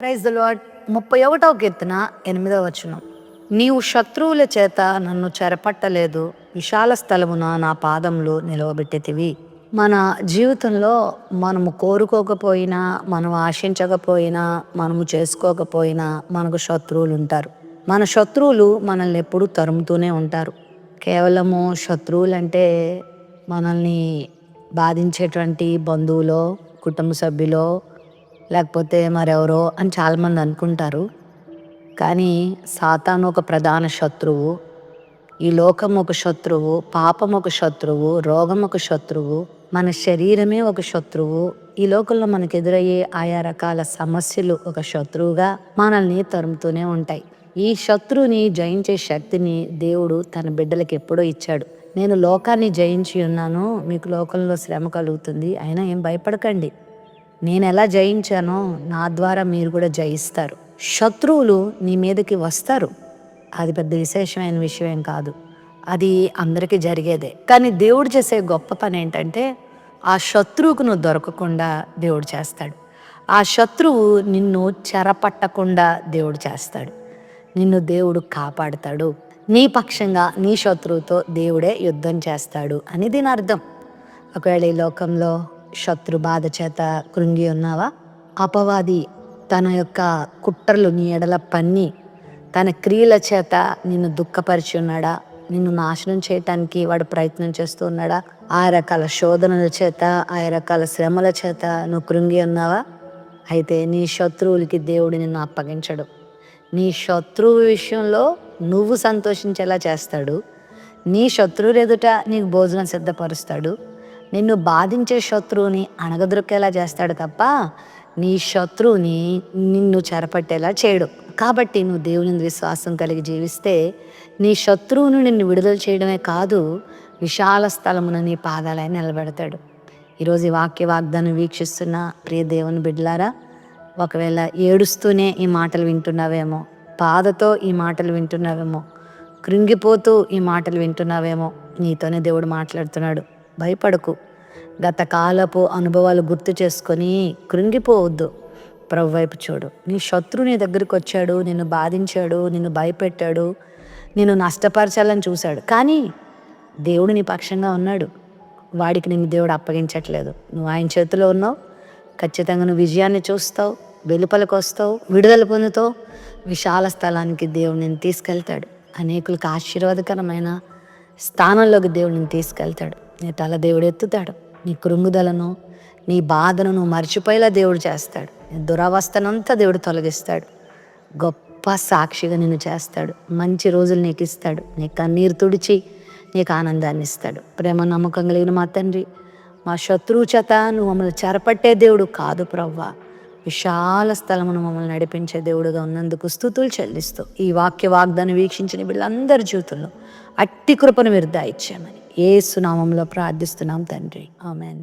Praise the Lord. 31వ కీర్తన 8వ వచనం. నీవు శత్రువుల చేత నన్ను చెరపట్టలేదు, విశాల స్థలమున నా పాదములు నిలవబెట్టితివి. మన జీవితంలో మనము కోరుకోకపోయినా, మనం ఆశించకపోయినా, మనము చేసుకోకపోయినా మనకు శత్రువులు ఉంటారు. మన శత్రువులు మనల్ని ఎప్పుడూ తరుముతూనే ఉంటారు. కేవలము శత్రువులు అంటే మనల్ని బాధించేటువంటి బంధువులో, కుటుంబ సభ్యులో, లేకపోతే మరెవరో అని చాలామంది అనుకుంటారు. కానీ సాతాను ఒక ప్రధాన శత్రువు, ఈ లోకం ఒక శత్రువు, పాపం ఒక శత్రువు, రోగం ఒక శత్రువు, మన శరీరమే ఒక శత్రువు. ఈ లోకంలో మనకు ఎదురయ్యే ఆయా రకాల సమస్యలు ఒక శత్రువుగా మనల్ని తరుముతూనే ఉంటాయి. ఈ శత్రువుని జయించే శక్తిని దేవుడు తన బిడ్డలకు ఎప్పుడో ఇచ్చాడు. నేను లోకాన్ని జయించి ఉన్నాను, మీకు లోకంలో శ్రమ కలుగుతుంది, అయినా ఏం భయపడకండి, నేను ఎలా జయించానో నా ద్వారా మీరు కూడా జయిస్తారు. శత్రువులు నీ మీదకి వస్తారు, అది పెద్ద విశేషమైన విషయం ఏం కాదు, అది అందరికీ జరిగేదే. కానీ దేవుడు చేసే గొప్ప పని ఏంటంటే ఆ శత్రువుకు నువ్వు దొరకకుండా దేవుడు చేస్తాడు. ఆ శత్రువు నిన్ను చెరపట్టకుండా దేవుడు చేస్తాడు. నిన్ను దేవుడు కాపాడుతాడు. నీ పక్షంగా నీ శత్రువుతో దేవుడే యుద్ధం చేస్తాడు అని దీని అర్థం. ఒకవేళ ఈ లోకంలో శత్రు బాధ చేత కృంగి ఉన్నావా? అపవాది తన యొక్క కుట్రలు నీ ఎడల పన్ని తన క్రియల చేత నిన్ను దుఃఖపరిచి ఉన్నాడా? నిన్ను నాశనం చేయటానికి వాడు ప్రయత్నం చేస్తూ ఉన్నాడా? ఆ రకాల శోధనల చేత, ఆ రకాల శ్రమల చేత నువ్వు కృంగి ఉన్నావా? అయితే నీ శత్రువులకి దేవుడు నిన్ను అప్పగించడు. నీ శత్రువు విషయంలో నువ్వు సంతోషించేలా చేస్తాడు. నీ శత్రువు ఎదుట నీకు భోజనం సిద్ధపరుస్తాడు. నిన్ను బాధించే శత్రువుని అణగదొక్కేలా చేస్తాడు తప్ప నీ శత్రువుని నిన్ను చెరపట్టేలా చేయడు. కాబట్టి నువ్వు దేవుని విశ్వాసం కలిగి జీవిస్తే నీ శత్రువును నిన్ను విడుదల చేయడమే కాదు, విశాల స్థలమున నీ పాదాలైన నిలబెడతాడు. ఈరోజు ఈ వాక్య వాగ్దానం వీక్షిస్తున్న ప్రియ దేవుని బిడ్డలారా, ఒకవేళ ఏడుస్తూనే ఈ మాటలు వింటున్నావేమో, బాధతో ఈ మాటలు వింటున్నావేమో, కృంగిపోతూ ఈ మాటలు వింటున్నావేమో, నీతోనే దేవుడు మాట్లాడుతున్నాడు. భయపడకు. గత కాలపు అనుభవాలు గుర్తు చేసుకొని కృంగిపోవద్దు. ప్రభు వైపు చూడు. నీ శత్రువు నీ దగ్గరికి వచ్చాడు, నిన్ను బాధించాడు, నిన్ను భయపెట్టాడు, నిన్ను నష్టపరచాలని చూశాడు. కానీ దేవుడు నీ పక్షంగా ఉన్నాడు. వాడికి నిన్ను దేవుడు అప్పగించట్లేదు. నువ్వు ఆయన చేతిలో ఉన్నావు. ఖచ్చితంగా నువ్వు విజయాన్ని చూస్తావు, వెలుపలకు వస్తావు, విడుదల పొందుతావు. విశాల స్థలానికి దేవుడు నిన్ను తీసుకెళ్తాడు. అనేకులకు ఆశీర్వాదకరమైన స్థానంలోకి దేవుడు నిన్ను తీసుకెళ్తాడు. నీ తల దేవుడు ఎత్తుతాడు. నీ కృంగుదలను, నీ బాధను నువ్వు మర్చిపోయేలా దేవుడు చేస్తాడు. నీ దురవస్థనంతా దేవుడు తొలగిస్తాడు. గొప్ప సాక్షిగా నిన్ను చేస్తాడు. మంచి రోజులు నీకు ఇస్తాడు. నీ కన్నీరు తుడిచి నీకు ఆనందాన్ని ఇస్తాడు. ప్రేమ నమ్మకం కలిగిన మా తండ్రి, మా శత్రువు చేత నువ్వు మమ్మల్ని చెరపట్టే దేవుడు కాదు ప్రవ్వా, విశాల స్థలమును మమ్మల్ని నడిపించే దేవుడుగా ఉన్నందుకు స్తుతులు చెల్లిస్తూ ఈ వాక్య వాగ్దానం వీక్షించిన వీళ్ళందరి జీవితంలో అట్టి కృపను మీరు దయచేయమని యేసు నామములో ప్రార్థిస్తున్నాం తండ్రి. ఆమేన్.